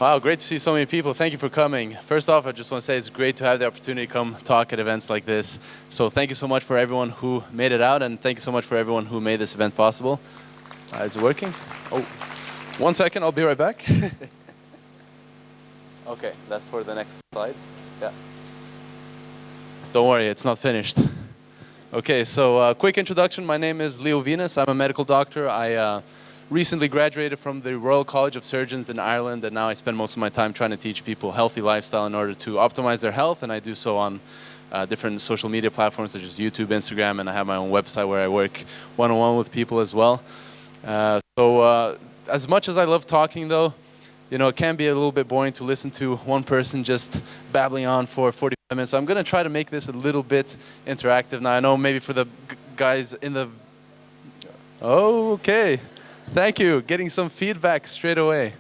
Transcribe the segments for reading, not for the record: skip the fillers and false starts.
Wow, great to see so many people. Thank you for coming. First off, I just want to say it's great to have the opportunity to come talk at events like this. So thank you so much for everyone who made it out, and thank you so much for everyone who made this event possible. Is it working? Oh, 1 second, I'll be right back. Okay, that's for the next slide. Yeah. Don't worry, it's not finished. Okay, so quick introduction. My name is Leo Venus. I'm a medical doctor. I recently graduated from the Royal College of Surgeons in Ireland, and now I spend most of my time trying to teach people healthy lifestyle in order to optimize their health, and I do so on different social media platforms such as YouTube, Instagram, and I have my own website where I work one-on-one with people as well. As much as I love talking though, you know, it can be a little bit boring to listen to one person just babbling on for 45 minutes. So I'm going to try to make this a little bit interactive. Now, I know maybe for the guys in the... Oh, okay. Thank you. Getting some feedback straight away.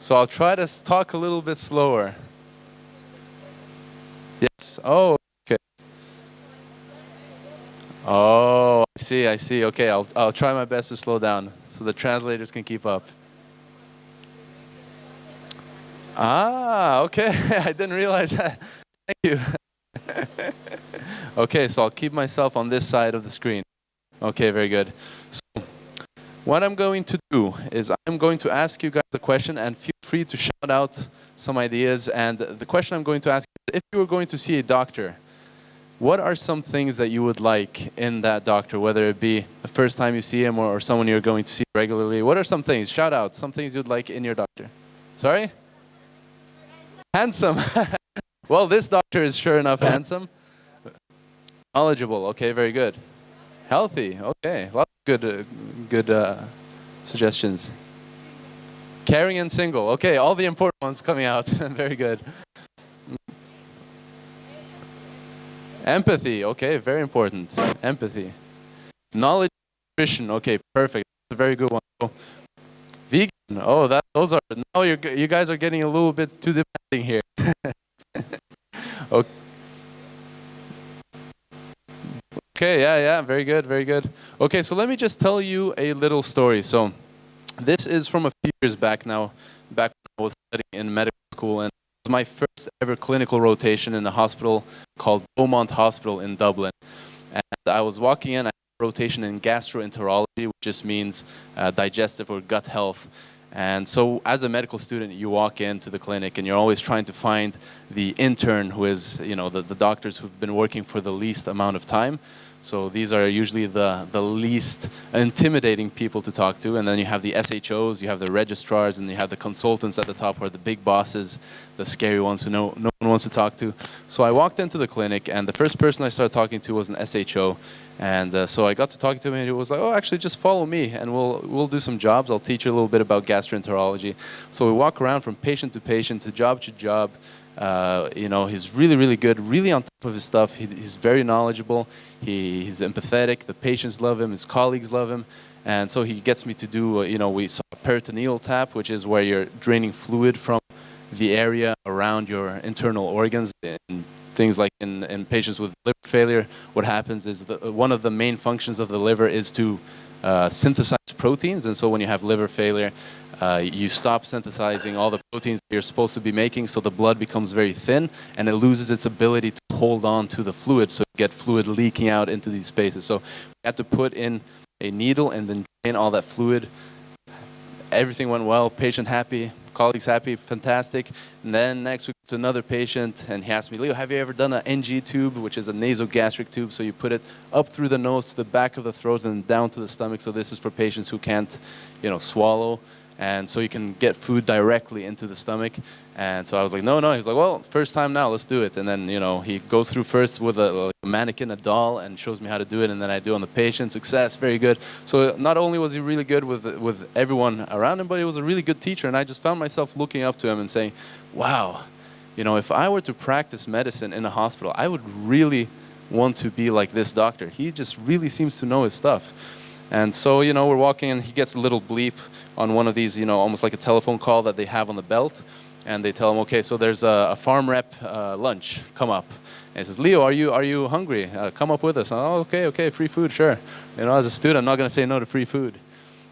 So I'll try to talk a little bit slower. Yes. Oh, okay. Oh, I see, I see. Okay, I'll try my best to slow down so the translators can keep up. Ah, okay. I didn't realize that. Thank you. Okay, so I'll keep myself on this side of the screen. Okay, very good. So what I'm going to do is I'm going to ask you guys a question, and feel free to shout out some ideas. And the question I'm going to ask you, if you were going to see a doctor, what are some things that you would like in that doctor, whether it be the first time you see him or someone you're going to see regularly? What are some things? Shout out some things you'd like in your doctor. Sorry? Handsome. Well, this doctor is sure enough handsome. Knowledgeable. Okay, very good. Healthy. Okay, lots of good suggestions. Caring and single. Okay, all the important ones coming out. Very good. Empathy. Okay, very important. Empathy. Knowledge, nutrition. Okay, perfect. That's a very good one. Oh, vegan. Oh, those are, now you guys are getting a little bit too demanding here. Okay. Okay, yeah, very good, very good. Okay, so let me just tell you a little story. So this is from a few years back now, back when I was studying in medical school, and it was my first ever clinical rotation in a hospital called Beaumont Hospital in Dublin. And I was walking in, I had a rotation in gastroenterology, which just means digestive or gut health. And so as a medical student, you walk into the clinic and you're always trying to find the intern who is, you know, the doctors who've been working for the least amount of time. So these are usually the least intimidating people to talk to. And then you have the SHOs, you have the registrars, and you have the consultants at the top, who are the big bosses, the scary ones who no one wants to talk to. So I walked into the clinic, and the first person I started talking to was an SHO. And so I got to talking to him, and he was like, oh, actually, just follow me, and we'll do some jobs. I'll teach you a little bit about gastroenterology. So we walk around from patient to patient, to job. You know, he's really good, really on top of his stuff. He's very knowledgeable. He's empathetic. The patients love him. His colleagues love him. And so he gets me to do, you know, we saw a peritoneal tap, which is where you're draining fluid from the area around your internal organs. And things like in patients with liver failure, what happens is one of the main functions of the liver is to synthesize proteins. And so when you have liver failure, you stop synthesizing all the proteins that you're supposed to be making, so the blood becomes very thin and it loses its ability to hold on to the fluid, so you get fluid leaking out into these spaces. So we had to put in a needle and then drain all that fluid. Everything went well, patient happy, colleagues happy, fantastic. And then next week to another patient, and he asked me, Leo, have you ever done an NG tube, which is a nasogastric tube? So you put it up through the nose to the back of the throat and down to the stomach. So this is for patients who can't, you know, swallow. And so you can get food directly into the stomach. And so I was like, no. He's like, well, first time now, let's do it. And then, you know, he goes through first with a mannequin, a doll, and shows me how to do it. And then I do on the patient. Success, very good. So not only was he really good with everyone around him, but he was a really good teacher. And I just found myself looking up to him and saying, wow, you know, if I were to practice medicine in a hospital, I would really want to be like this doctor. He just really seems to know his stuff. And so, you know, we're walking and he gets a little bleep on one of these, you know, almost like a telephone call that they have on the belt. And they tell him, okay, so there's a farm rep lunch, come up. And he says, Leo, are you hungry? Come up with us. Oh, okay, free food, sure. You know, as a student, I'm not going to say no to free food.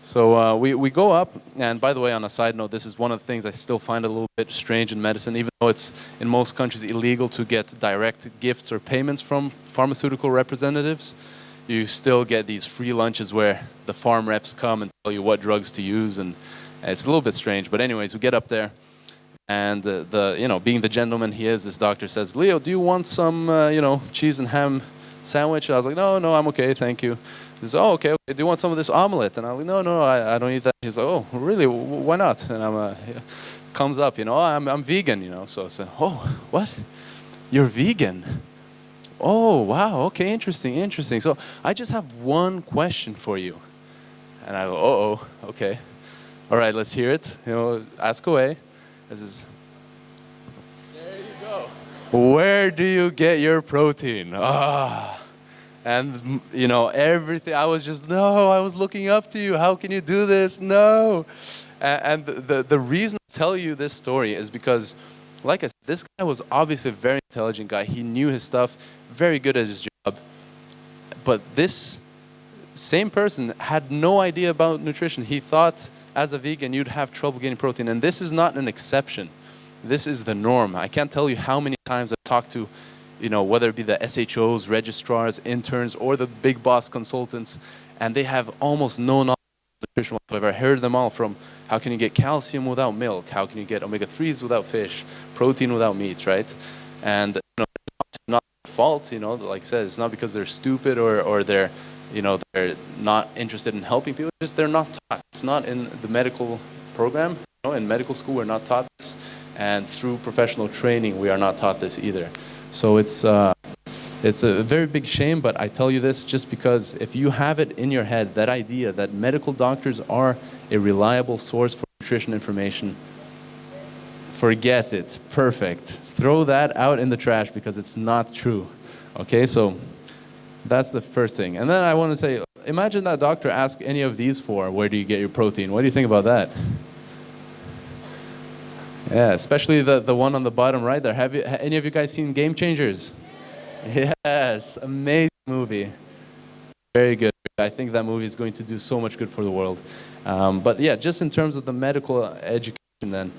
So we go up, and by the way, on a side note, this is one of the things I still find a little bit strange in medicine, even though it's in most countries illegal to get direct gifts or payments from pharmaceutical representatives. You still get these free lunches where the farm reps come and tell you what drugs to use, and it's a little bit strange. But anyways, we get up there, and being the gentleman he is, this doctor says, "Leo, do you want some cheese and ham sandwich?" I was like, "No, I'm okay, thank you." He says, "Oh, okay. Do you want some of this omelet?" And I'm like, "No, I don't eat that." He's like, "Oh, really? Why not?" And comes up, "Oh, I'm vegan, So I said, "Oh, what? You're vegan? Oh, wow. Okay, interesting. So I just have one question for you." And I go, "Oh, okay. All right, let's hear it. Ask away." This is, there you go. "Where do you get your protein?" And everything. I was looking up to you. How can you do this? No. And the reason I tell you this story is because, like I said, this guy was obviously a very intelligent guy. He knew his stuff, very good at his job. But this same person had no idea about nutrition. He thought as a vegan you'd have trouble getting protein. And this is not an exception. This is the norm. I can't tell you how many times I've talked to whether it be the SHOs, registrars, interns, or the big boss consultants, and they have almost no knowledge of nutrition whatsoever. I heard them all from how can you get calcium without milk, how can you get omega-3s without fish, protein without meat, right? And it's not their fault, like I said, it's not because they're stupid or they're not interested in helping people, it's just they're not taught. It's not in the medical program. In medical school, we're not taught this, and through professional training, we are not taught this either. So it's a very big shame, but I tell you this just because if you have it in your head, that idea that medical doctors are a reliable source for nutrition information, forget it. Perfect. Throw that out in the trash because it's not true. Okay, so that's the first thing. And then I want to say, imagine that doctor asked any of these four, where do you get your protein? What do you think about that? Yeah, especially the one on the bottom right there. Have any of you guys seen Game Changers? Yes, amazing movie. Very good. I think that movie is going to do so much good for the world. But yeah, just in terms of the medical education then,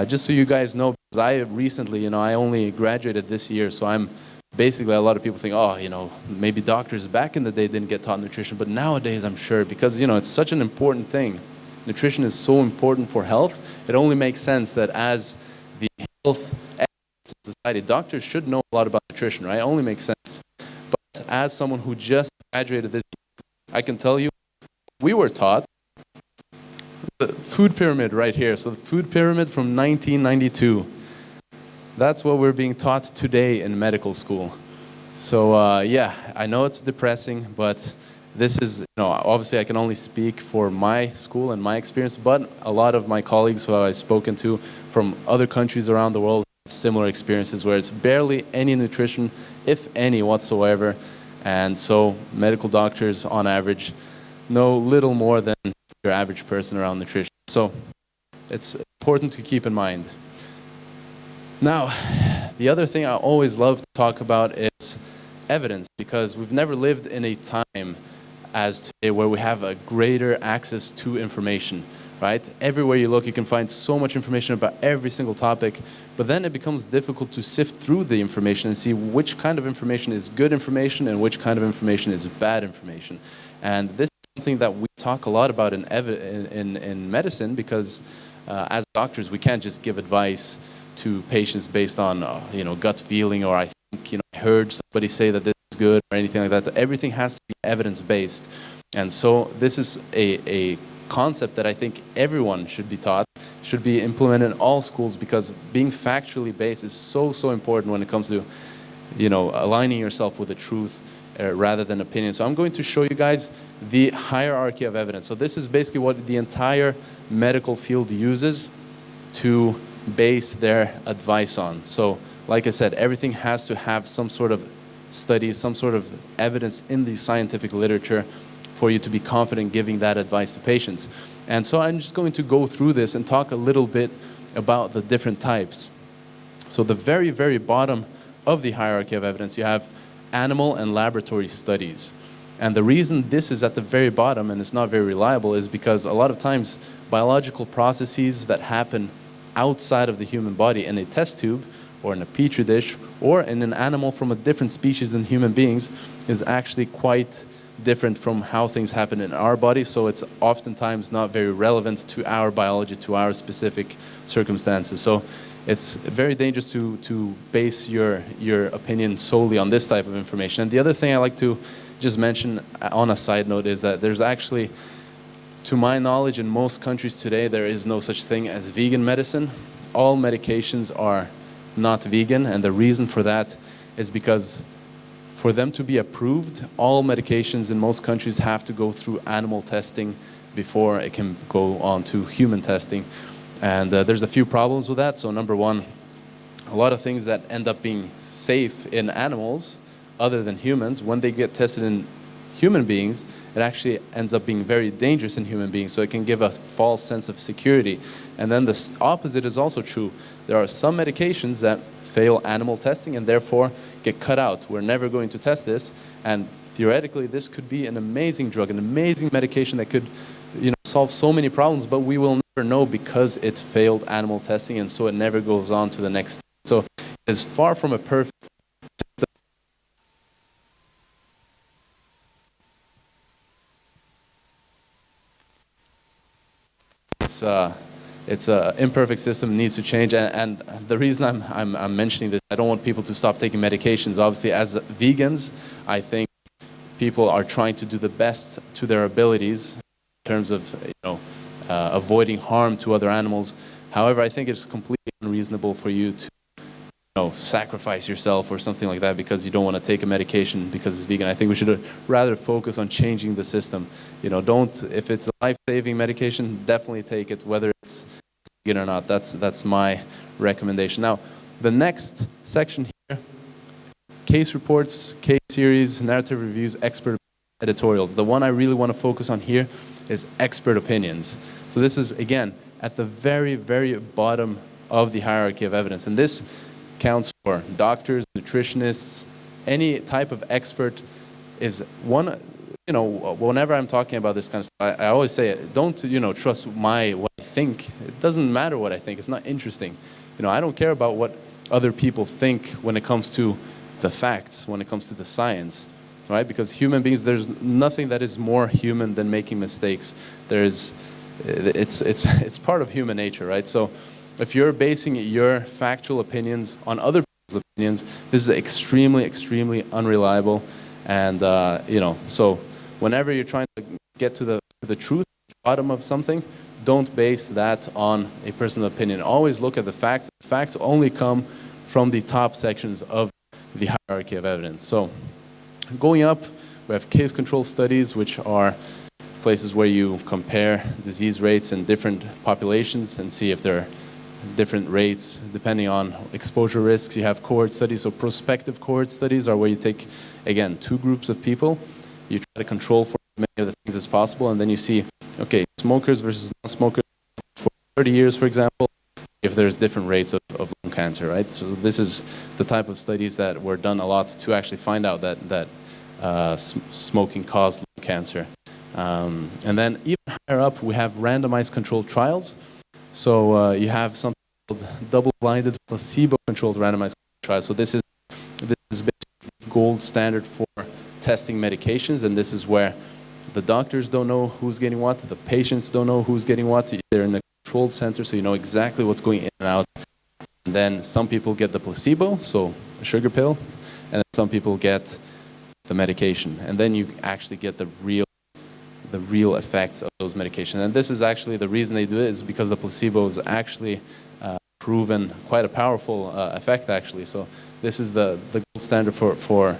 just so you guys know, because I recently, I only graduated this year, so I'm basically, a lot of people think, oh, maybe doctors back in the day didn't get taught nutrition, but nowadays I'm sure, because, it's such an important thing. Nutrition is so important for health. It only makes sense that as the health experts in society, doctors should know a lot about nutrition, right? It only makes sense. But as someone who just graduated this year, I can tell you, we were taught the food pyramid right here. So the food pyramid from 1992. That's what we're being taught today in medical school. So yeah, I know it's depressing, but this is, obviously I can only speak for my school and my experience, but a lot of my colleagues who I've spoken to from other countries around the world have similar experiences where it's barely any nutrition, if any whatsoever. And so medical doctors on average know little more than your average person around nutrition. So it's important to keep in mind. Now, the other thing I always love to talk about is evidence, because we've never lived in a time as today where we have a greater access to information, right? Everywhere you look, you can find so much information about every single topic, but then it becomes difficult to sift through the information and see which kind of information is good information and which kind of information is bad information. And this is something that we talk a lot about in medicine, because as doctors, we can't just give advice to patients based on gut feeling, or I think I heard somebody say that this is good, or anything like that. So everything has to be evidence-based, and so this is a concept that I think everyone should be taught, should be implemented in all schools, because being factually based is so important when it comes to aligning yourself with the truth rather than opinion. So I'm going to show you guys the hierarchy of evidence. So this is basically what the entire medical field uses to base their advice on. So like I said, everything has to have some sort of study, some sort of evidence in the scientific literature for you to be confident giving that advice to patients. And so I'm just going to go through this and talk a little bit about the different types. So the very bottom of the hierarchy of evidence, you have animal and laboratory studies. And the reason this is at the very bottom and it's not very reliable is because a lot of times biological processes that happen outside of the human body in a test tube or in a petri dish or in an animal from a different species than human beings is actually quite different from how things happen in our body. So it's oftentimes not very relevant to our biology, to our specific circumstances. So it's very dangerous to base your opinion solely on this type of information. And the other thing I like to just mention on a side note is that there's actually, to my knowledge, in most countries today, there is no such thing as vegan medicine. All medications are not vegan, and the reason for that is because for them to be approved, all medications in most countries have to go through animal testing before it can go on to human testing. And there's a few problems with that. So number one, a lot of things that end up being safe in animals other than humans, when they get tested in human beings, it actually ends up being very dangerous in human beings. So it can give a false sense of security. And then the opposite is also true. There are some medications that fail animal testing and therefore get cut out. We're never going to test this. And theoretically, this could be an amazing drug, an amazing medication that could, solve so many problems, but we will never know because it failed animal testing, and so it never goes on to the next step. So it's far from a perfect. It's a imperfect system, needs to change, and the reason I'm mentioning this, I don't want people to stop taking medications. Obviously, as vegans, I think people are trying to do the best to their abilities in terms of avoiding harm to other animals. However, I think it's completely unreasonable for you to sacrifice yourself or something like that because you don't want to take a medication because it's vegan. I think we should rather focus on changing the system. If it's a life-saving medication, definitely take it, whether it's vegan or not. That's my recommendation. Now, the next section here, case reports, case series, narrative reviews, expert editorials. The one I really want to focus on here is expert opinions. So this is, again, at the very, very bottom of the hierarchy of evidence. And this counts for doctors, nutritionists, any type of expert is one, whenever I'm talking about this kind of stuff, I always say, don't, trust what I think. It doesn't matter what I think. It's not interesting. I don't care about what other people think when it comes to the facts, when it comes to the science, right? Because human beings, there's nothing that is more human than making mistakes. It's part of human nature, right? So if you're basing your factual opinions on other people's opinions, this is extremely, extremely unreliable. And, so whenever you're trying to get to the truth, the bottom of something, don't base that on a personal opinion. Always look at the facts. The facts only come from the top sections of the hierarchy of evidence. So going up, we have case control studies, which are places where you compare disease rates in different populations and see if there are different rates depending on exposure risks. You have cohort studies. So prospective cohort studies are where you take, again, two groups of people. You try to control for as many of the things as possible, and then you see, okay, smokers versus non-smokers for 30 years, for example, if there's different rates of lung cancer, right? So this is the type of studies that were done a lot to actually find out that smoking caused lung cancer. And then even higher up, we have randomized controlled trials. So you have something called double-blinded, placebo-controlled randomized trials. So this is basically the gold standard for testing medications, and this is where the doctors don't know who's getting what, the patients don't know who's getting what. They're in a controlled center, so you know exactly what's going in and out. And then some people get the placebo, so a sugar pill, and then some people get the medication. And then you actually get the real effects of those medications. And this is actually the reason they do it is because the placebo is actually proven quite a powerful effect, actually. So this is the gold standard for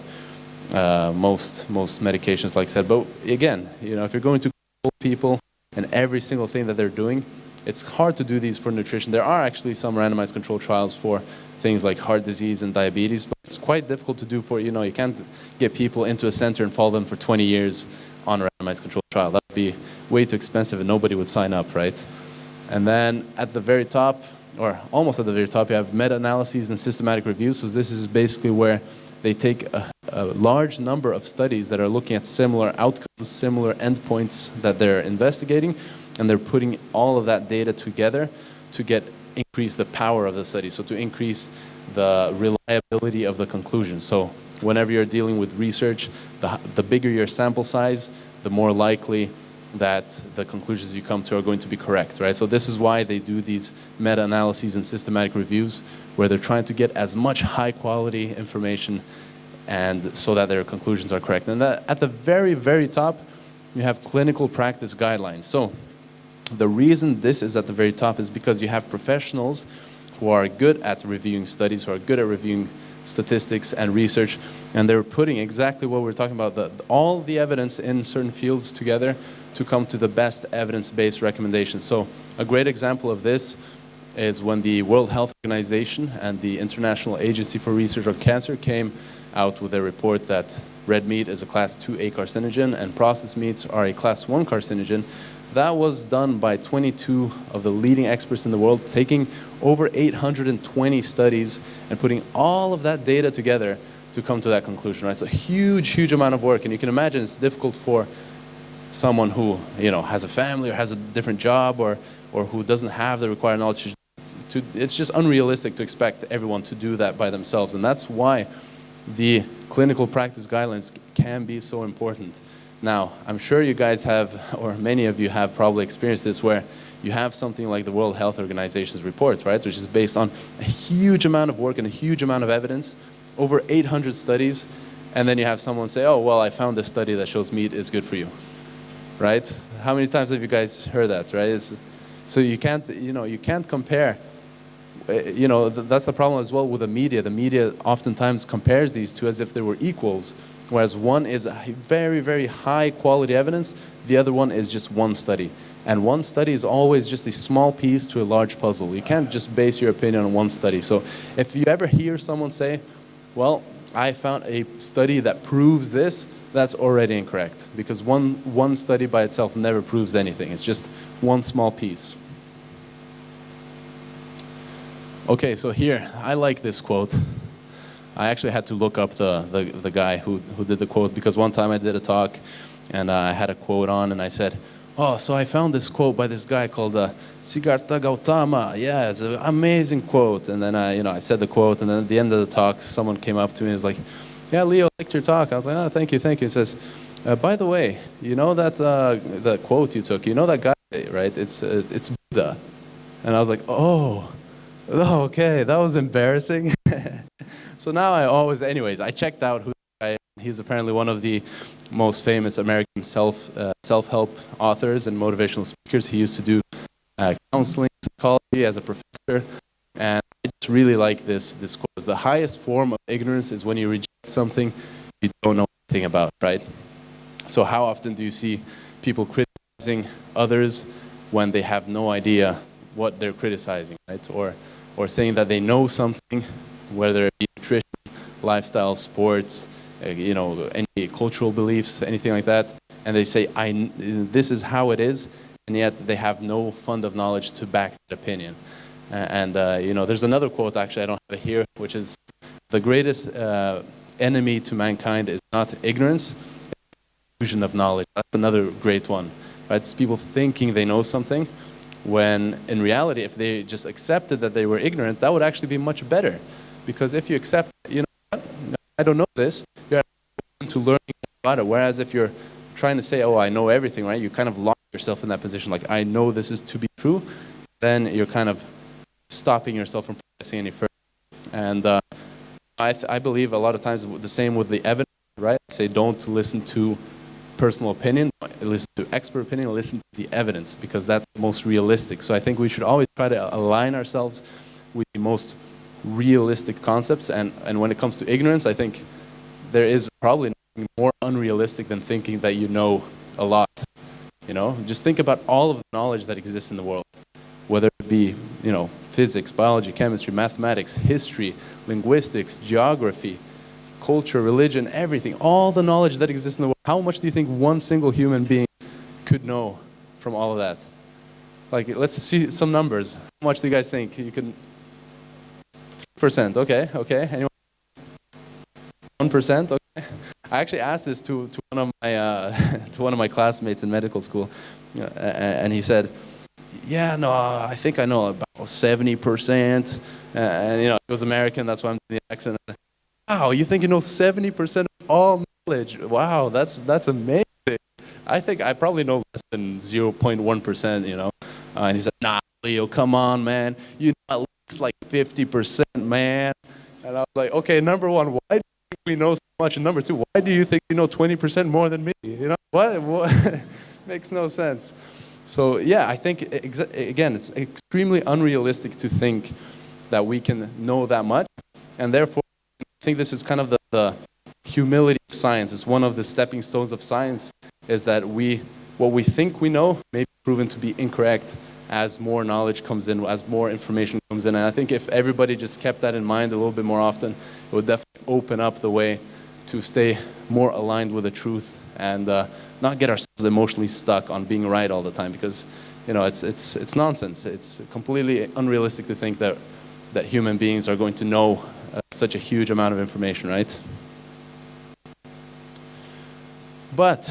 most medications, like I said. But again, if you're going to control people and every single thing that they're doing, it's hard to do these for nutrition. There are actually some randomized control trials for things like heart disease and diabetes, but it's quite difficult to do for, you can't get people into a center and follow them for 20 years on a randomized control trial. That would be way too expensive and nobody would sign up, right? And then at the very top, or almost at the very top, you have meta-analyses and systematic reviews. So this is basically where they take a large number of studies that are looking at similar outcomes, similar endpoints that they're investigating, and they're putting all of that data together to increase the power of the study, so to increase the reliability of the conclusion. So whenever you're dealing with research, the bigger your sample size, the more likely that the conclusions you come to are going to be correct, right? So this is why they do these meta-analyses and systematic reviews, where they're trying to get as much high-quality information and so that their conclusions are correct. And at the very, very top, you have clinical practice guidelines. So the reason this is at the very top is because you have professionals who are good at reviewing studies, who are good at reviewing statistics and research, and they're putting exactly what we're talking about, all the evidence in certain fields together to come to the best evidence-based recommendations. So a great example of this is when the World Health Organization and the International Agency for Research on Cancer came out with a report that red meat is a class 2A carcinogen and processed meats are a class 1 carcinogen. That was done by 22 of the leading experts in the world, taking over 820 studies and putting all of that data together to come to that conclusion, right? So huge, huge amount of work, and you can imagine it's difficult for someone who, you know, has a family or has a different job or who doesn't have the required knowledge it's just unrealistic to expect everyone to do that by themselves, and that's why the clinical practice guidelines can be so important. Now, I'm sure you guys have, or many of you have probably experienced this, where you have something like the World Health Organization's reports, right, which is based on a huge amount of work and a huge amount of evidence, over 800 studies, and then you have someone say, oh, well, I found this study that shows meat is good for you, right? How many times have you guys heard that, right? So you can't compare. That's the problem as well with the media. The media oftentimes compares these two as if they were equals, whereas one is a very, very high quality evidence, the other one is just one study. And one study is always just a small piece to a large puzzle. You can't just base your opinion on one study. So if you ever hear someone say, well, I found a study that proves this, that's already incorrect, because one study by itself never proves anything. It's just one small piece. Okay, so here, I like this quote. I actually had to look up the guy who did the quote, because one time I did a talk and I had a quote on and I said, oh, so I found this quote by this guy called Siddhartha Gautama. Yeah, it's an amazing quote. And then I said the quote, and then at the end of the talk, someone came up to me and was like, yeah, Leo, I liked your talk. I was like, oh, thank you. He says, by the way, you know that the quote you took, you know that guy, right? It's Buddha. And I was like, oh, okay, that was embarrassing. So now I checked out who the guy is. He's apparently one of the most famous American self-help authors and motivational speakers. He used to do counseling, psychology as a professor, and I just really like this quote. The highest form of ignorance is when you reject something you don't know anything about, right? So how often do you see people criticizing others when they have no idea what they're criticizing, right? Or saying that they know something, whether it be nutrition, lifestyle, sports, any cultural beliefs, anything like that, and they say, this is how it is, and yet they have no fund of knowledge to back that opinion. There's another quote, actually, I don't have it here, which is, the greatest enemy to mankind is not ignorance, it's illusion of knowledge. That's another great one, right? It's people thinking they know something, when in reality, if they just accepted that they were ignorant, that would actually be much better. Because if you accept, I don't know this, you're open to learning about it. Whereas if you're trying to say, oh, I know everything, right? You kind of lock yourself in that position, like, I know this is to be true, then you're kind of stopping yourself from progressing any further. And I believe a lot of times the same with the evidence, right? I say don't listen to personal opinion, listen to expert opinion, listen to the evidence, because that's the most realistic. So I think we should always try to align ourselves with the most realistic concepts, and when it comes to ignorance, I think there is probably nothing more unrealistic than thinking that you know a lot. Just think about all of the knowledge that exists in the world, whether it be physics, biology, chemistry, mathematics, history, linguistics, geography, culture, religion, everything, all the knowledge that exists in the world. How much do you think one single human being could know from all of that? Like, let's see some numbers. How much do you guys think you can? 3%, okay. Anyone? 1%, okay. I actually asked this to one of my to one of my classmates in medical school, and he said, "Yeah, no, I think I know about 70%." And you know, he was American, that's why I'm doing the accent. Wow, you think you know 70% of all knowledge? Wow, that's amazing. I think I probably know less than 0.1%. You know, and he said, "Nah, Leo, come on, man. You know at least like 50%, man." And I was like, "Okay, number one, why do you think we know so much? And number two, why do you think you know 20% more than me? You know, what? Makes no sense." So yeah, I think again, it's extremely unrealistic to think that we can know that much, and therefore, I think this is kind of the humility of science. It's one of the stepping stones of science, is that what we think we know may be proven to be incorrect as more knowledge comes in, as more information comes in. And I think if everybody just kept that in mind a little bit more often, it would definitely open up the way to stay more aligned with the truth and not get ourselves emotionally stuck on being right all the time, because you know it's nonsense. It's completely unrealistic to think that human beings are going to know such a huge amount of information, right? But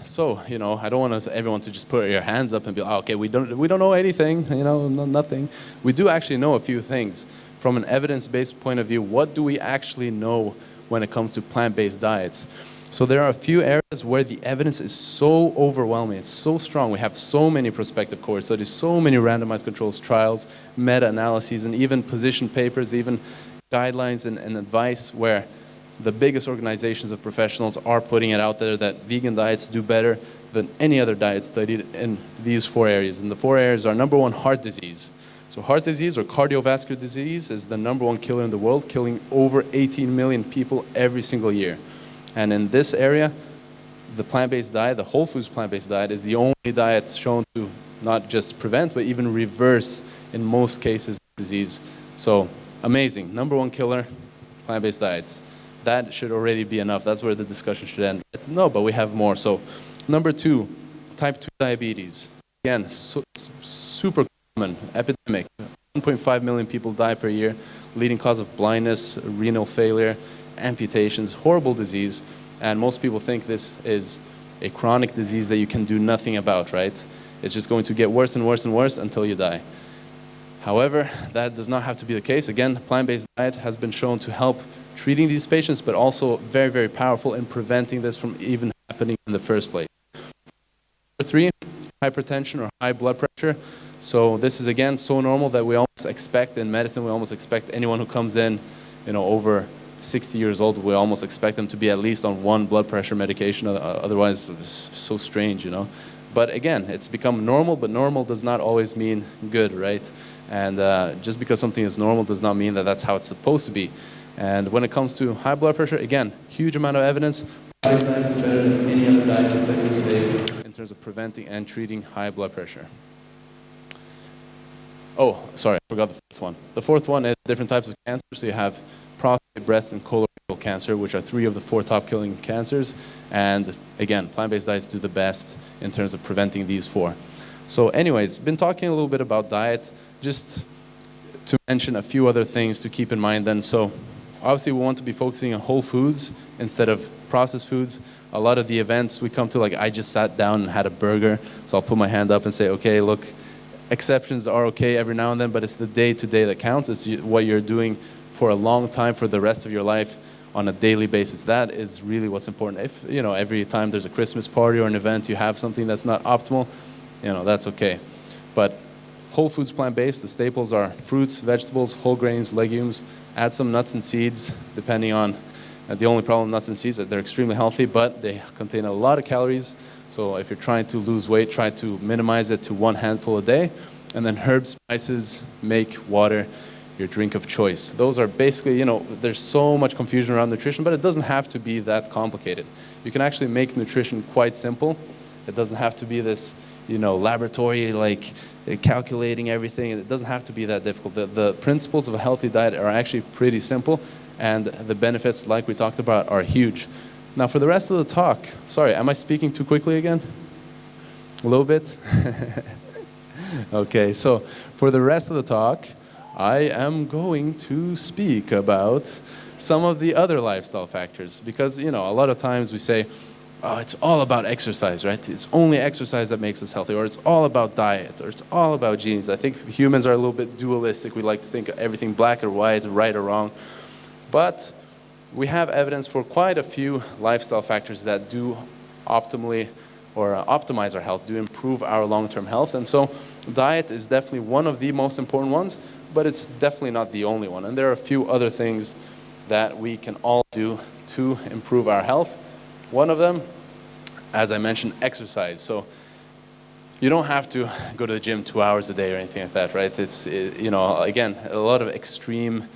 so you know, I don't want everyone to just put your hands up and be like, oh, okay, we don't know anything, you know, nothing. We do actually know a few things from an evidence-based point of view. What do we actually know when it comes to plant-based diets? So there are a few areas where the evidence is so overwhelming, it's so strong. We have so many prospective cohort studies, so many randomized controls trials, meta-analyses, and even position papers, even guidelines and advice where the biggest organizations of professionals are putting it out there that vegan diets do better than any other diet studied in these four areas. And the four areas are: number one, heart disease. So heart disease or cardiovascular disease is the number one killer in the world, killing over 18 million people every single year. And in this area, the plant-based diet, the whole foods plant-based diet, is the only diet shown to not just prevent, but even reverse, in most cases, disease. So amazing. Number one killer, plant-based diets. That should already be enough. That's where the discussion should end. No, but we have more. So number two, type 2 diabetes. Again, super common, epidemic. 1.5 million people die per year, leading cause of blindness, renal failure, amputations, horrible disease. And most people think this is a chronic disease that you can do nothing about, right? It's just going to get worse and worse and worse until you die. However, that does not have to be the case. Again, plant-based diet has been shown to help treating these patients, but also very, very powerful in preventing this from even happening in the first place. Number three, hypertension or high blood pressure. So this is, again, so normal that we almost expect in medicine, we almost expect anyone who comes in, you know, over 60 years old, we almost expect them to be at least on one blood pressure medication. Otherwise, it's so strange, you know. But again, it's become normal, but normal does not always mean good, right? And just because something is normal does not mean that that's how it's supposed to be. And when it comes to high blood pressure, again, huge amount of evidence. It's better than any other diet studied today in terms of preventing and treating high blood pressure. Oh, sorry, I forgot the fourth one. The fourth one is different types of cancer. So you have prostate, breast, and colorectal cancer, which are 3 of the 4 top killing cancers. And again, plant-based diets do the best in terms of preventing these 4. So anyways, been talking a little bit about diet, just to mention a few other things to keep in mind then. So obviously we want to be focusing on whole foods instead of processed foods. A lot of the events we come to, like I just sat down and had a burger, so I'll put my hand up and say, okay, look, exceptions are okay every now and then, but it's the day-to-day that counts. It's what you're doing for a long time, for the rest of your life, on a daily basis. That is really what's important. If, you know, every time there's a Christmas party or an event, you have something that's not optimal, you know, that's okay. But whole foods, plant-based, the staples are fruits, vegetables, whole grains, legumes. Add some nuts and seeds, depending on, the only problem with nuts and seeds is that they're extremely healthy, but they contain a lot of calories. So if you're trying to lose weight, try to minimize it to 1 handful a day. And then herbs, spices, make water your drink of choice. Those are basically, you know, there's so much confusion around nutrition, but it doesn't have to be that complicated. You can actually make nutrition quite simple. It doesn't have to be this, you know, laboratory, like calculating everything. It doesn't have to be that difficult. The principles of a healthy diet are actually pretty simple, and the benefits, like we talked about, are huge. Now for the rest of the talk, sorry, am I speaking too quickly again? A little bit? Okay, so for the rest of the talk, I am going to speak about some of the other lifestyle factors. Because, you know, a lot of times we say, oh, it's all about exercise, right? It's only exercise that makes us healthy, or it's all about diet, or it's all about genes. I think humans are a little bit dualistic. We like to think everything black or white, right or wrong. But we have evidence for quite a few lifestyle factors that do optimally or optimize our health, do improve our long-term health. And so diet is definitely one of the most important ones, but it's definitely not the only one. And there are a few other things that we can all do to improve our health. One of them, as I mentioned, exercise. So you don't have to go to the gym 2 hours a day or anything like that, right? You know, again, a lot of extreme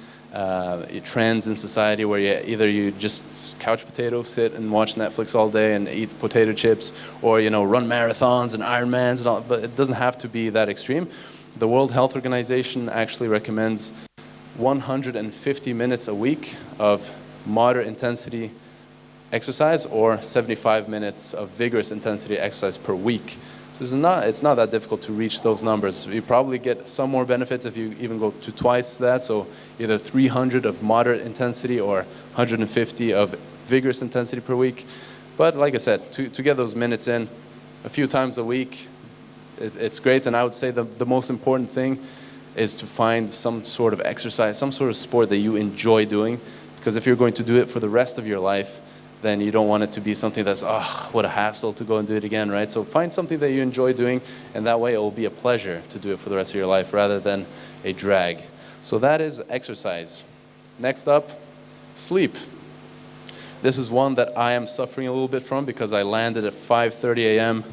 trends in society where either you just couch potato, sit and watch Netflix all day and eat potato chips, or, you know, run marathons and Ironmans and all, but it doesn't have to be that extreme. The World Health Organization actually recommends 150 minutes a week of moderate intensity exercise or 75 minutes of vigorous intensity exercise per week. So it's not that difficult to reach those numbers. You probably get some more benefits if you even go to twice that, so either 300 of moderate intensity or 150 of vigorous intensity per week. But like I said, to get those minutes in a few times a week, it's great. And I would say the most important thing is to find some sort of exercise, some sort of sport that you enjoy doing, because if you're going to do it for the rest of your life, then you don't want it to be something that's, oh, what a hassle to go and do it again, right? So find something that you enjoy doing, and that way it will be a pleasure to do it for the rest of your life rather than a drag. So that is exercise. Next up, sleep. This is one that I am suffering a little bit from because I landed at 5:30 a.m.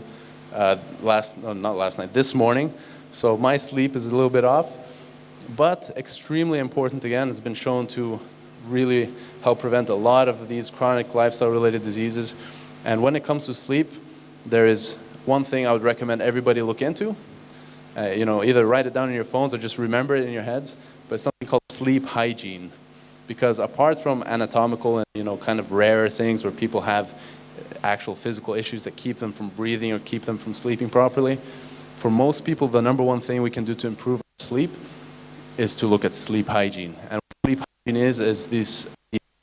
This morning. So my sleep is a little bit off, but extremely important again. It's been shown to really help prevent a lot of these chronic lifestyle-related diseases. And when it comes to sleep, there is one thing I would recommend everybody look into. You know, either write it down in your phones or just remember it in your heads, but it's something called sleep hygiene. Because apart from anatomical and, you know, kind of rarer things where people have actual physical issues that keep them from breathing or keep them from sleeping properly, for most people, the number one thing we can do to improve sleep is to look at sleep hygiene. And what sleep hygiene is these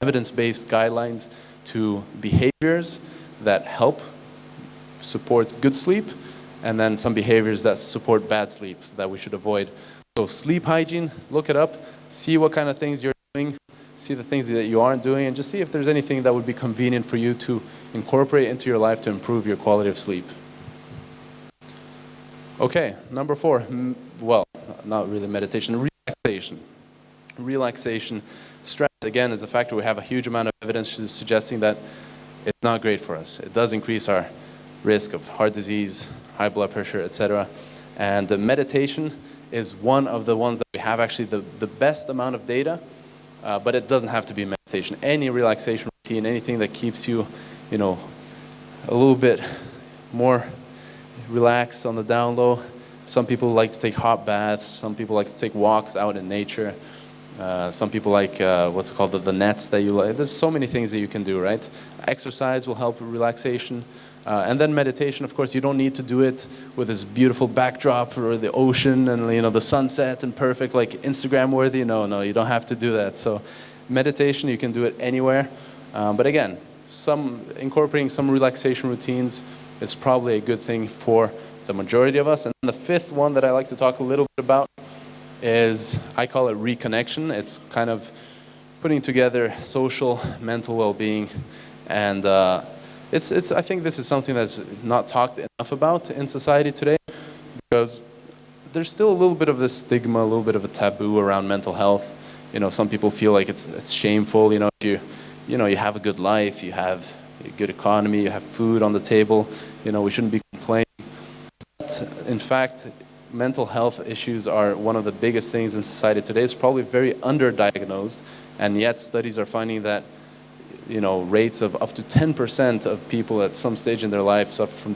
evidence-based guidelines to behaviors that help support good sleep, and then some behaviors that support bad sleep that we should avoid. So sleep hygiene, look it up, see what kind of things you're doing, see the things that you aren't doing, and just see if there's anything that would be convenient for you to incorporate into your life to improve your quality of sleep. Okay, number 4, well, not really meditation, relaxation. Relaxation. Stress, again, is a factor. We have a huge amount of evidence suggesting that it's not great for us. It does increase our risk of heart disease, high blood pressure, etc. And the meditation is one of the ones that we have actually the best amount of data, but it doesn't have to be meditation. Any relaxation routine, anything that keeps you, you know, a little bit more relaxed on the down low. Some people like to take hot baths. Some people like to take walks out in nature. Some people like what's it called, the nets that you like. There's so many things that you can do, right? Exercise will help with relaxation. And then meditation, of course, you don't need to do it with this beautiful backdrop or the ocean and, you know, the sunset and perfect, like Instagram worthy. No, you don't have to do that. So meditation, you can do it anywhere. But again, incorporating some relaxation routines is probably a good thing for the majority of us. And the 5th one that I like to talk a little bit about is, I call it reconnection. It's kind of putting together social, mental well-being, and I think this is something that's not talked enough about in society today, because there's still a little bit of this stigma, a little bit of a taboo around mental health. You know, some people feel like it's shameful. You know, if you have a good life, you have a good economy, you have food on the table. You know, we shouldn't be complaining. But in fact, mental health issues are one of the biggest things in society today. It's probably very underdiagnosed, and yet studies are finding that, you know, rates of up to 10% of people at some stage in their life suffer from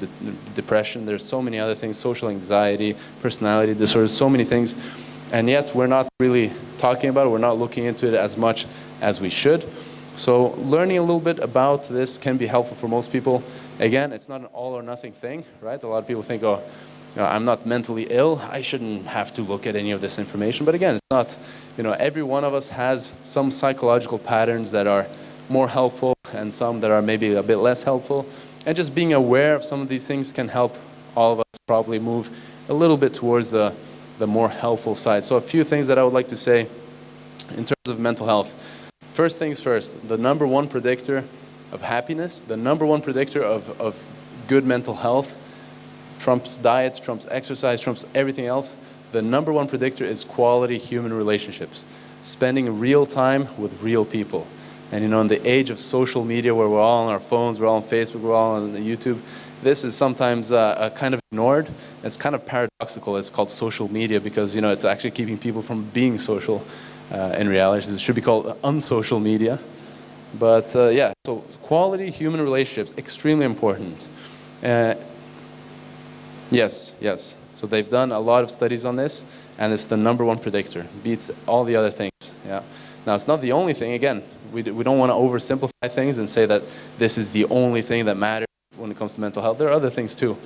depression. There's so many other things, social anxiety, personality disorders, so many things, and yet we're not really talking about it. We're not looking into it as much as we should. So learning a little bit about this can be helpful for most people. Again, it's not an all or nothing thing, right? A lot of people think, oh, I'm not mentally ill, I shouldn't have to look at any of this information. But again, it's not, every one of us has some psychological patterns that are more helpful and some that are maybe a bit less helpful. And just being aware of some of these things can help all of us probably move a little bit towards the more helpful side. So a few things that I would like to say in terms of mental health. First things first, the number one predictor of happiness, the number one predictor of good mental health, trumps diet, trumps exercise, trumps everything else. The number one predictor is quality human relationships. Spending real time with real people. And in the age of social media where we're all on our phones, we're all on Facebook, we're all on YouTube, this is sometimes kind of ignored. It's kind of paradoxical. It's called social media because it's actually keeping people from being social. In reality, it should be called unsocial media. But yeah, so quality human relationships, extremely important. Yes. So they've done a lot of studies on this, and it's the number one predictor. Beats all the other things. Yeah. Now, it's not the only thing. Again, we don't want to oversimplify things and say that this is the only thing that matters when it comes to mental health. There are other things too.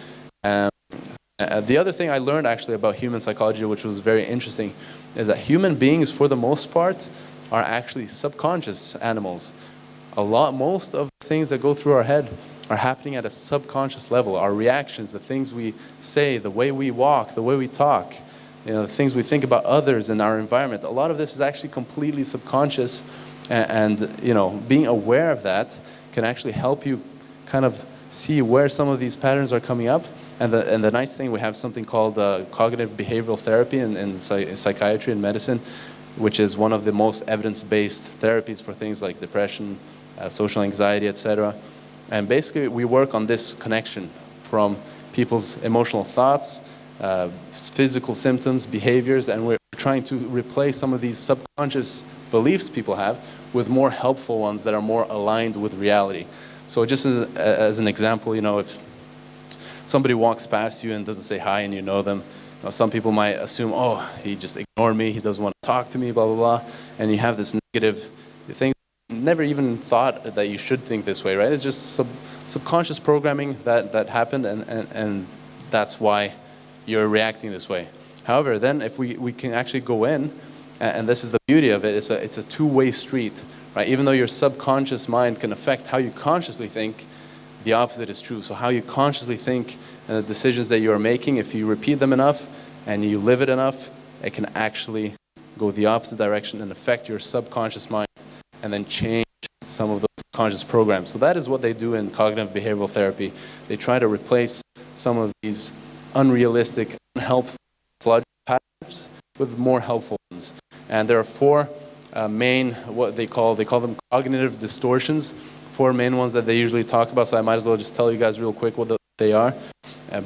The other thing I learned actually about human psychology, which was very interesting, is that human beings, for the most part, are actually subconscious animals. Most of the things that go through our head are happening at a subconscious level. Our reactions, the things we say, the way we walk, the way we talk, the things we think about others and our environment. A lot of this is actually completely subconscious, and being aware of that can actually help you kind of see where some of these patterns are coming up. And the nice thing, we have something called cognitive behavioral therapy in psychiatry and medicine, which is one of the most evidence-based therapies for things like depression, social anxiety, etc. And basically, we work on this connection from people's emotional thoughts, physical symptoms, behaviors, and we're trying to replace some of these subconscious beliefs people have with more helpful ones that are more aligned with reality. So just as an example, if somebody walks past you and doesn't say hi and you know them, some people might assume, oh, he just ignored me, he doesn't want to talk to me, blah, blah, blah. And you have this negative thing. Never even thought that you should think this way, right? It's just subconscious programming that happened, and that's why you're reacting this way. However, then if we can actually go in, and this is the beauty of it, it's a two-way street, right? Even though your subconscious mind can affect how you consciously think, the opposite is true. So how you consciously think and the decisions that you're making, if you repeat them enough and you live it enough, it can actually go the opposite direction and affect your subconscious mind and then change some of those conscious programs. So that is what they do in cognitive behavioral therapy. They try to replace some of these unrealistic, unhelpful patterns with more helpful ones. And there are four main, what they call them cognitive distortions. Four main ones that they usually talk about, so I might as well just tell you guys real quick what they are.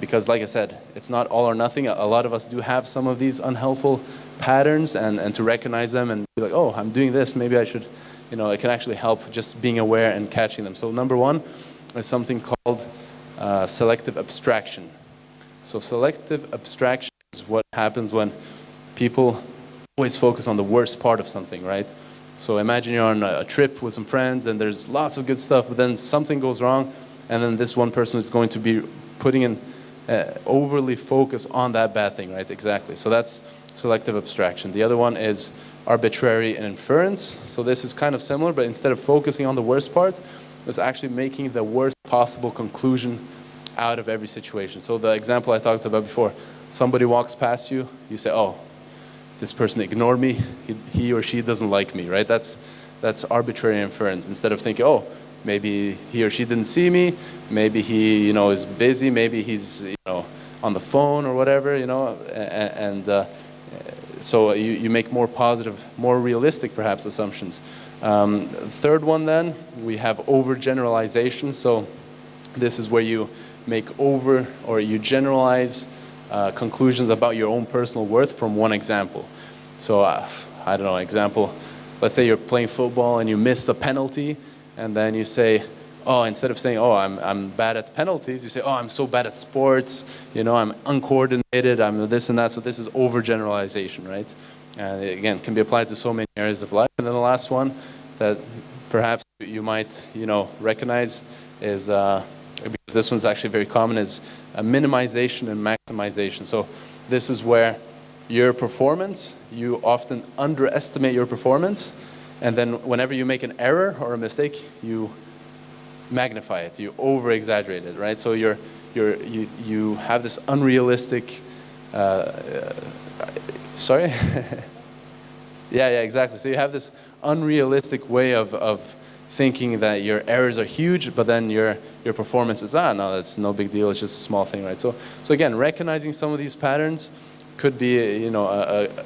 Because like I said, it's not all or nothing. A lot of us do have some of these unhelpful patterns, and to recognize them and be like, oh, I'm doing this, maybe I should, it can actually help just being aware and catching them. So number one is something called selective abstraction. So selective abstraction is what happens when people always focus on the worst part of something, right? So imagine you're on a trip with some friends and there's lots of good stuff, but then something goes wrong, and then this one person is going to be putting in overly focus on that bad thing, right? Exactly. So that's selective abstraction. The other one is arbitrary inference. So this is kind of similar, but instead of focusing on the worst part, it's actually making the worst possible conclusion out of every situation. So the example I talked about before, somebody walks past you, you say, oh, this person ignored me, he or she doesn't like me, right? That's arbitrary inference. Instead of thinking, oh, maybe he or she didn't see me, maybe he, is busy, maybe he's, on the phone or whatever, so you make more positive, more realistic, perhaps, assumptions. Third one then, we have overgeneralization. So this is where you make you generalize conclusions about your own personal worth from one example. So, I don't know, example, let's say you're playing football and you miss a penalty, and then you say, oh, instead of saying, oh, I'm bad at penalties, you say, oh, I'm so bad at sports, I'm uncoordinated, I'm this and that. So this is overgeneralization, right? And again, can be applied to so many areas of life. And then the last one that perhaps you might, recognize is, because this one's actually very common, is minimization and maximization. So this is where your performance, you often underestimate your performance, and then whenever you make an error or a mistake, you magnify it, you over-exaggerate it, right? So you have this unrealistic, sorry? Yeah, exactly. So you have this unrealistic way of thinking that your errors are huge, but then your performance is, no, that's no big deal, it's just a small thing, right? So again, recognizing some of these patterns could be, you know,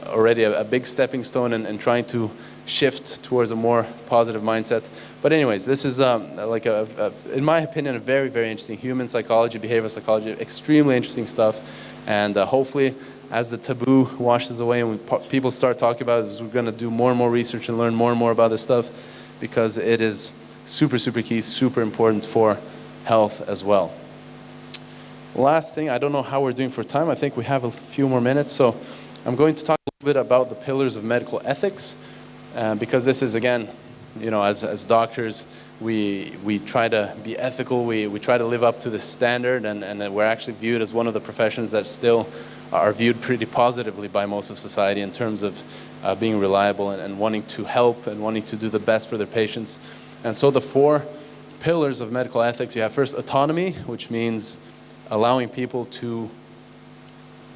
already a big stepping stone and trying to shift towards a more positive mindset. But anyways, this is like in my opinion, a very, very interesting human psychology, behavioral psychology, extremely interesting stuff. And hopefully, as the taboo washes away and people start talking about it, we're going to do more and more research and learn more and more about this stuff, because it is super, super key, super important for health as well. Last thing, I don't know how we're doing for time. I think we have a few more minutes. So I'm going to talk a little bit about the pillars of medical ethics, because this is, again, you know, as doctors, we try to be ethical, we try to live up to the standard, and we're actually viewed as one of the professions that still are viewed pretty positively by most of society in terms of being reliable and wanting to help and wanting to do the best for their patients. And so the 4 pillars of medical ethics, you have first autonomy, which means allowing people to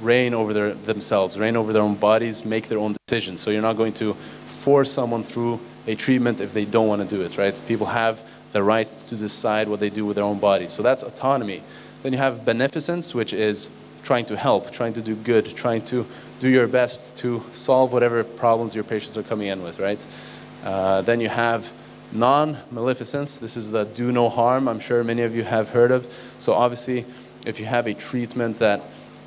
reign over themselves, reign over their own bodies, make their own decisions. So you're not going to force someone through a treatment if they don't want to do it, right? People have the right to decide what they do with their own bodies. So that's autonomy. Then you have beneficence, which is trying to help, trying to do good, trying to do your best to solve whatever problems your patients are coming in with, right? Then you have non-maleficence. This is the do no harm, I'm sure many of you have heard of. So obviously, if you have a treatment that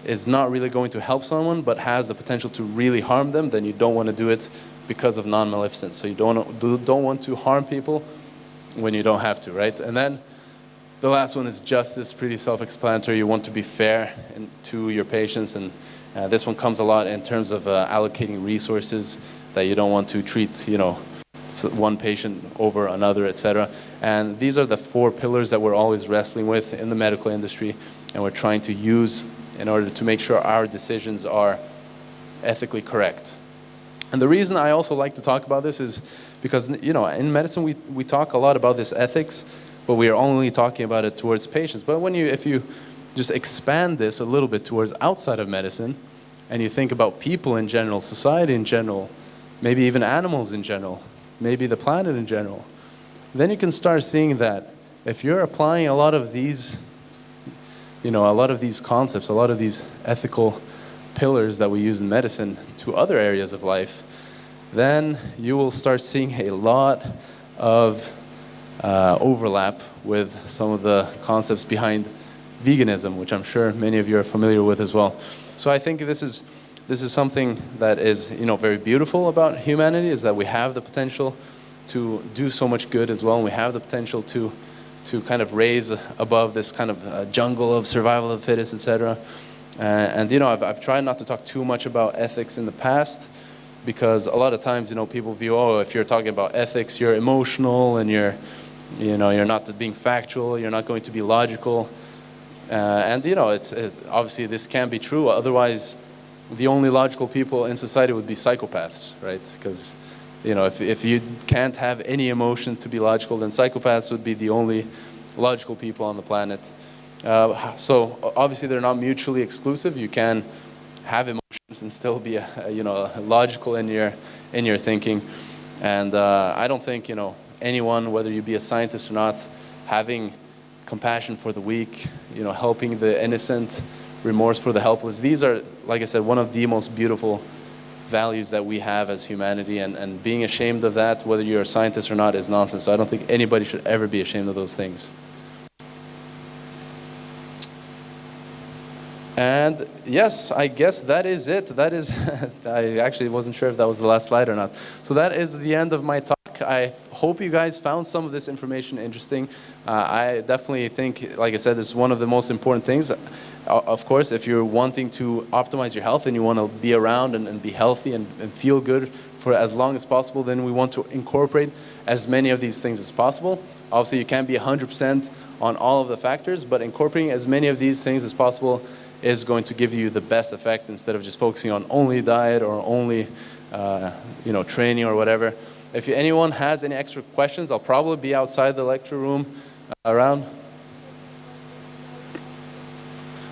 is not really going to help someone but has the potential to really harm them, then you don't want to do it because of non-maleficence. So you don't want to harm people when you don't have to, right? And then the last one is justice, pretty self-explanatory. You want to be fair to your patients, and this one comes a lot in terms of allocating resources, that you don't want to treat, you know, one patient over another, etc. And these are the 4 pillars that we're always wrestling with in the medical industry, and we're trying to use in order to make sure our decisions are ethically correct. And the reason I also like to talk about this is because, you know, in medicine we talk a lot about this ethics, but we are only talking about it towards patients. But if you just expand this a little bit towards outside of medicine, and you think about people in general, society in general, maybe even animals in general, maybe the planet in general, then you can start seeing that if you're applying a lot of these, you know, a lot of these concepts, a lot of these ethical pillars that we use in medicine to other areas of life, then you will start seeing a lot of overlap with some of the concepts behind veganism, which I'm sure many of you are familiar with as well. So I think this is something that is, you know, very beautiful about humanity, is that we have the potential to do so much good as well, and we have the potential to kind of raise above this kind of jungle of survival of the fittest, etc. And you know, I've tried not to talk too much about ethics in the past, because a lot of times, you know, people view, oh, if you're talking about ethics, you're emotional and you're not being factual, you're not going to be logical. And you know, obviously this can be true. Otherwise, the only logical people in society would be psychopaths, right? Because, you know, if you can't have any emotion to be logical, then psychopaths would be the only logical people on the planet. So obviously they're not mutually exclusive. You can have emotions and still be logical in your thinking. And I don't think, you know, anyone, whether you be a scientist or not, having compassion for the weak, you know, helping the innocent, remorse for the helpless, these are, like I said, one of the most beautiful values that we have as humanity, and being ashamed of that, whether you're a scientist or not, is nonsense. So I don't think anybody should ever be ashamed of those things. And yes, I guess that is it. That is, I actually wasn't sure if that was the last slide or not. So that is the end of my talk. I hope you guys found some of this information interesting. I definitely think, like I said, this is one of the most important things. Of course, if you're wanting to optimize your health and you want to be around and be healthy and feel good for as long as possible, then we want to incorporate as many of these things as possible. Obviously, you can't be 100% on all of the factors, but incorporating as many of these things as possible is going to give you the best effect instead of just focusing on only diet or only training or whatever. If anyone has any extra questions, I'll probably be outside the lecture room around.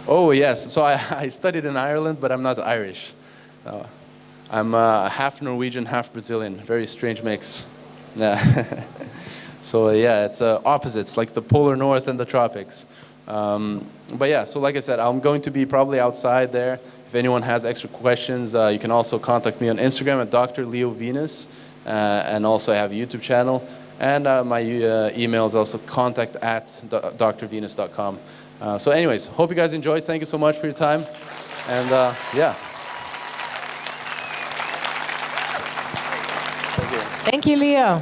Oh yes, so I studied in Ireland, but I'm not Irish. I'm half Norwegian, half Brazilian. Very strange mix. Yeah. So yeah, it's opposites, like the polar north and the tropics. But yeah, so like I said, I'm going to be probably outside there. If anyone has extra questions, you can also contact me on Instagram at Dr. Leo Venus, and also I have a YouTube channel. And my email is also contact@drvenus.com. So anyways, hope you guys enjoyed. Thank you so much for your time. And yeah. Thank you, Leo.